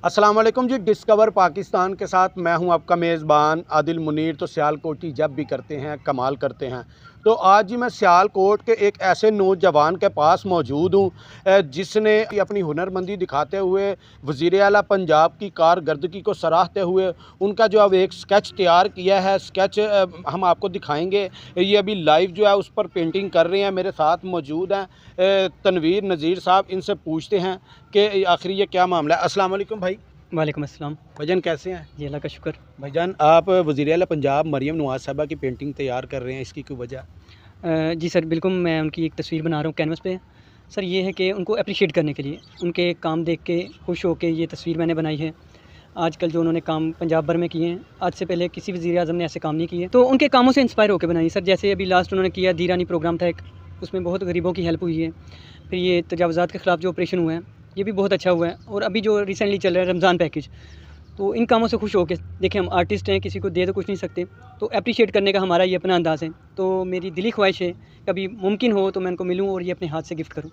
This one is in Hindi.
अस्सलाम वालेकुम जी। डिस्कवर पाकिस्तान के साथ मैं हूं आपका मेज़बान आदिल मुनीर। तो सियालकोटी जब भी करते हैं कमाल करते हैं। तो आज जी मैं सियालकोट के एक ऐसे नौजवान के पास मौजूद हूं जिसने अपनी हुनरमंदी दिखाते हुए वज़ीर आला पंजाब की कारकर्दगी को सराहते हुए उनका जो अब एक स्केच तैयार किया है। स्केच हम आपको दिखाएंगे। ये अभी लाइव जो है उस पर पेंटिंग कर रहे हैं। मेरे साथ मौजूद हैं तनवीर नज़ीर साहब। इनसे पूछते हैं कि आखिर ये क्या मामला है। अस्सलाम वालेकुम भाई। वालेकुम अस्सलाम। भाईजान कैसे हैं? जी अल्लाह का शुक्र। भाईजान आप वज़ीर आला पंजाब मरियम नवाज़ साहिबा की पेंटिंग तैयार कर रहे हैं, इसकी कोई वजह? जी सर, बिल्कुल मैं उनकी एक तस्वीर बना रहा हूँ कैनवस पे। सर ये है कि उनको एप्रिशिएट करने के लिए, उनके काम देख के खुश हो के ये तस्वीर मैंने बनाई है। आजकल जो उन्होंने काम पंजाब भर में किए हैं, आज से पहले किसी वज़ीर आज़म ने ऐसे काम नहीं किए, तो उनके कामों से इंस्पायर होकर बनाई सर। जैसे अभी लास्ट उन्होंने किया दी रानी प्रोग्राम था एक, उसमें बहुत गरीबों की हेल्प हुई है। फिर ये तजावुज़ात के ख़िलाफ़ जो ऑपरेशन हुआ है, ये भी बहुत अच्छा हुआ है। और अभी जो रिसेंटली चल रहा है रमज़ान पैकेज, तो इन कामों से खुश हो के देखिए, हम आर्टिस्ट हैं, किसी को दे तो कुछ नहीं सकते, तो एप्रिशिएट करने का हमारा ये अपना अंदाज़ है। तो मेरी दिली ख्वाहिश है कभी मुमकिन हो तो मैं उनको मिलूँ और ये अपने हाथ से गिफ्ट करूँ।